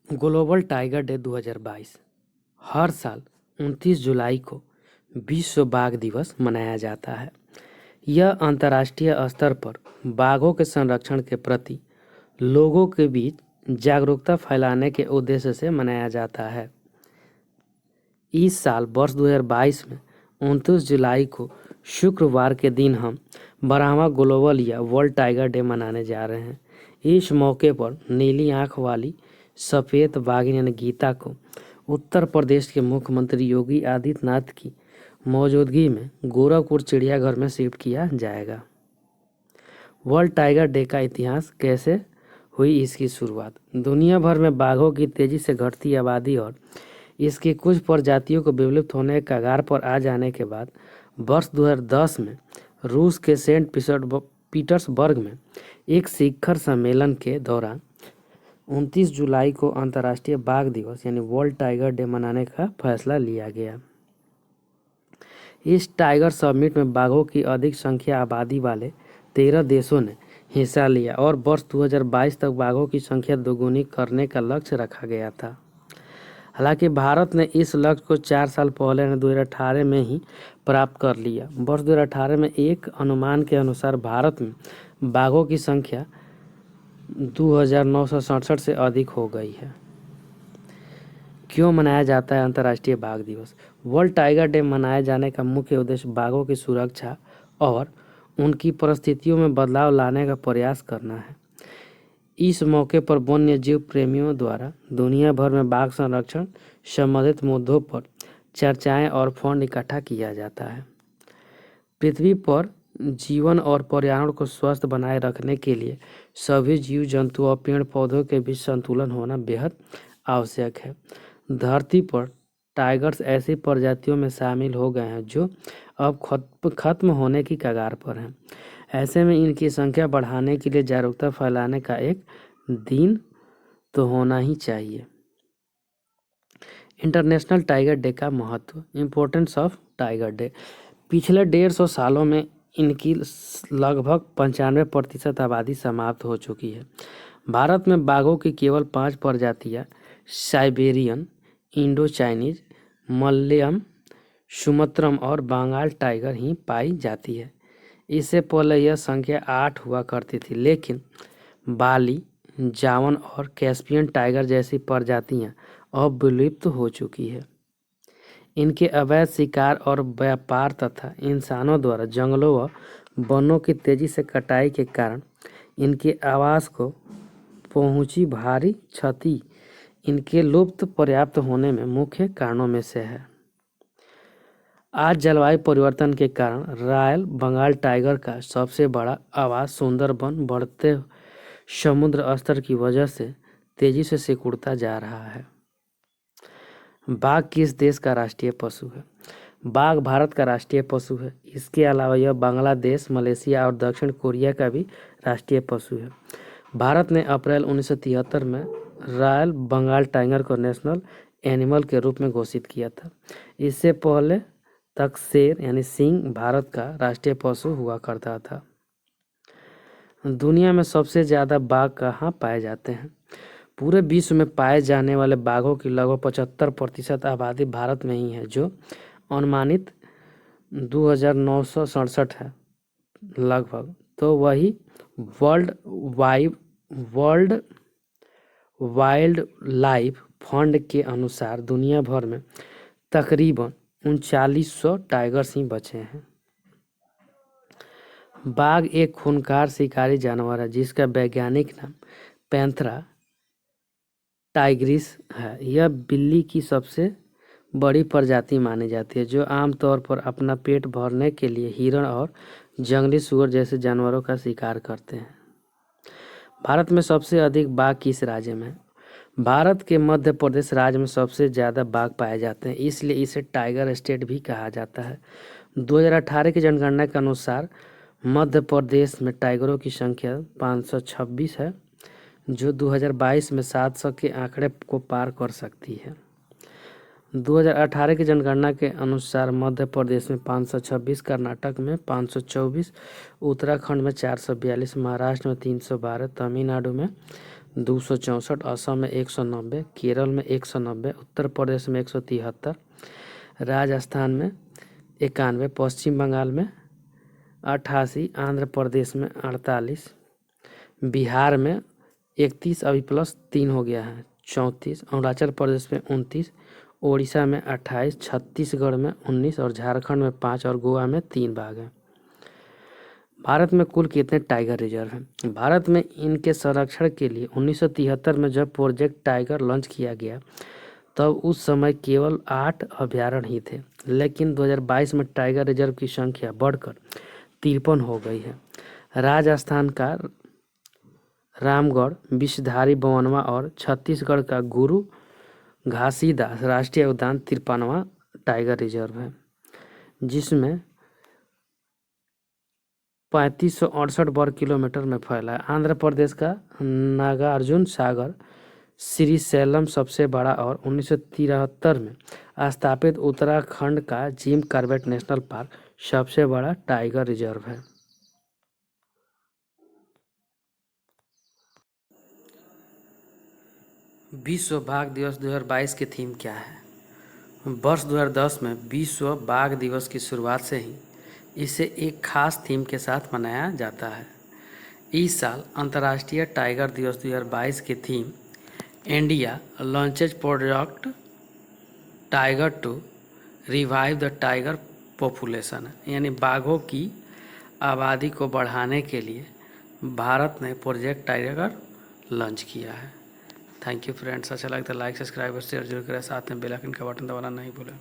Global tiger day 2022 हर साल 29 जुलाई को विश्व बाघ दिवस मनाया जाता है। यह अंतर्राष्ट्रीय स्तर पर बाघों के संरक्षण के प्रति लोगों के बीच जागरूकता फैलाने के उद्देश्य से मनाया जाता है। इस साल वर्ष 2022 में 29 जुलाई को शुक्रवार के दिन हम 12वां ग्लोबल या वर्ल्ड टाइगर डे मनाने जा रहे हैं। इस मौके पर नीली आंख वाली सफ़ेद बाघिन यानी गीता को उत्तर प्रदेश के मुख्यमंत्री योगी आदित्यनाथ की मौजूदगी में गोरखपुर चिड़ियाघर में शिफ्ट किया जाएगा। वर्ल्ड टाइगर डे का इतिहास कैसे हुई इसकी शुरुआत। दुनिया भर में बाघों की तेजी से घटती आबादी और इसकी कुछ प्रजातियों को विलुप्त होने के कगार पर आ जाने के बाद वर्ष 2010 में रूस के सेंट पीटर्सबर्ग में एक शिखर सम्मेलन के दौरान 29 जुलाई को अंतर्राष्ट्रीय बाघ दिवस यानी वर्ल्ड टाइगर डे मनाने का फैसला लिया गया। इस टाइगर समिट में बाघों की अधिक संख्या आबादी वाले 13 देशों ने हिस्सा लिया और वर्ष 2022 तक बाघों की संख्या दोगुनी करने का लक्ष्य रखा गया था। हालांकि भारत ने इस लक्ष्य को 4 साल पहले 2018 में ही प्राप्त कर लिया। वर्ष 2018 में एक अनुमान के अनुसार भारत में बाघों की संख्या 2967 से अधिक हो गई है। क्यों मनाया जाता है अंतर्राष्ट्रीय बाघ दिवस। वर्ल्ड टाइगर डे मनाए जाने का मुख्य उद्देश्य बाघों की सुरक्षा और उनकी परिस्थितियों में बदलाव लाने का प्रयास करना है। इस मौके पर वन्य जीव प्रेमियों द्वारा दुनिया भर में बाघ संरक्षण संबंधित मुद्दों पर चर्चाएं और फंड इकट्ठा किया जाता है। पृथ्वी पर जीवन और पर्यावरण को स्वस्थ बनाए रखने के लिए सभी जीव जंतुओं और पेड़ पौधों के बीच संतुलन होना बेहद आवश्यक है। धरती पर टाइगर्स ऐसी प्रजातियों में शामिल हो गए हैं जो अब खत्म होने की कगार पर हैं। ऐसे में इनकी संख्या बढ़ाने के लिए जागरूकता फैलाने का एक दिन तो होना ही चाहिए। इंटरनेशनल टाइगर डे का महत्व, इम्पोर्टेंस ऑफ टाइगर डे। पिछले 150 सालों में इनकी लगभग 95% आबादी समाप्त हो चुकी है। भारत में बाघों की केवल 5 प्रजातियां साइबेरियन, इंडो चाइनीज, मलयम, सुमत्रम और बंगाल टाइगर ही पाई जाती है। इससे पहले यह संख्या 8 हुआ करती थी, लेकिन बाली, जावन और कैस्पियन टाइगर जैसी प्रजातियां अब विलुप्त हो चुकी है। इनके अवैध शिकार और व्यापार तथा इंसानों द्वारा जंगलों व वनों की तेजी से कटाई के कारण इनके आवास को पहुंची भारी क्षति इनके लुप्त पर्याप्त होने में मुख्य कारणों में से है। आज जलवायु परिवर्तन के कारण रॉयल बंगाल टाइगर का सबसे बड़ा आवास सुंदरबन बढ़ते समुद्र स्तर की वजह से तेजी से सिकुड़ता जा रहा है। बाघ किस देश का राष्ट्रीय पशु है। बाघ भारत का राष्ट्रीय पशु है। इसके अलावा यह बांग्लादेश, मलेशिया और दक्षिण कोरिया का भी राष्ट्रीय पशु है। भारत ने अप्रैल 1973 में रॉयल बंगाल टाइगर को नेशनल एनिमल के रूप में घोषित किया था। इससे पहले तक शेर यानी सिंह भारत का राष्ट्रीय पशु हुआ करता था। दुनिया में सबसे ज़्यादा बाघ कहाँ पाए जाते हैं। पूरे विश्व में पाए जाने वाले बाघों की लगभग 75% आबादी भारत में ही है, जो अनुमानित 2967 है लगभग। तो वही वर्ल्ड वाइल्ड लाइफ फंड के अनुसार दुनिया भर में तकरीबन 3900 टाइगर्स ही बचे हैं। बाघ एक खूंखार शिकारी जानवर है जिसका वैज्ञानिक नाम पैंथेरा टाइग्रिस है। यह बिल्ली की सबसे बड़ी प्रजाति मानी जाती है, जो आमतौर पर अपना पेट भरने के लिए हिरण और जंगली सूअर जैसे जानवरों का शिकार करते हैं। भारत में सबसे अधिक बाघ किस राज्य में। भारत के मध्य प्रदेश राज्य में सबसे ज़्यादा बाघ पाए जाते हैं, इसलिए इसे टाइगर स्टेट भी कहा जाता है। 2018 की जनगणना के अनुसार मध्य प्रदेश में टाइगरों की संख्या 526 है, जो 2022 में 700 के आंकड़े को पार कर सकती है। 2018 की जनगणना के अनुसार मध्य प्रदेश में 526, कर्नाटक में 524, उत्तराखंड में 442, महाराष्ट्र में 312, तमिलनाडु में 264, असम में 190, केरल में 190, उत्तर प्रदेश में 173, राजस्थान में 91, पश्चिम बंगाल में 88, आंध्र प्रदेश में 48, बिहार में 31, अभी +3 हो गया है 34, अरुणाचल प्रदेश में 29, उड़ीसा में 28, छत्तीसगढ़ में 19 और झारखंड में 5 और गोवा में 3 बाघ हैं। भारत में कुल कितने टाइगर रिजर्व हैं? भारत में इनके संरक्षण के लिए 1973 में जब प्रोजेक्ट टाइगर लॉन्च किया गया तब उस समय केवल 8 अभयारण्य ही थे, लेकिन 2022 में टाइगर रिजर्व की संख्या बढ़कर 53 हो गई है। राजस्थान का रामगढ़, विषधारी बवनवा और छत्तीसगढ़ का गुरु घासीदास राष्ट्रीय उद्यान 53वां टाइगर रिजर्व है, जिसमें 3568 वर्ग किलोमीटर में फैला है। आंध्र प्रदेश का नागार्जुन सागर श्रीशैलम सबसे बड़ा और 1973 में स्थापित उत्तराखंड का जिम कॉर्बेट नेशनल पार्क सबसे बड़ा टाइगर रिजर्व है। विश्व बाघ दिवस 2022 की थीम क्या है? वर्ष 2010 में विश्व बाघ दिवस की शुरुआत से ही इसे एक खास थीम के साथ मनाया जाता है। इस साल अंतर्राष्ट्रीय टाइगर दिवस 2022 की theme India launches project tiger to revive the tiger population है, यानी बाघों की आबादी को बढ़ाने के लिए भारत ने प्रोजेक्ट टाइगर लॉन्च किया है। थैंक यू फ्रेंड्स, अच्छा लगता है लाइक सब्सक्राइब और शेयर जरूर करें, साथ में बेल आइकन का बटन दबाना नहीं भूलें।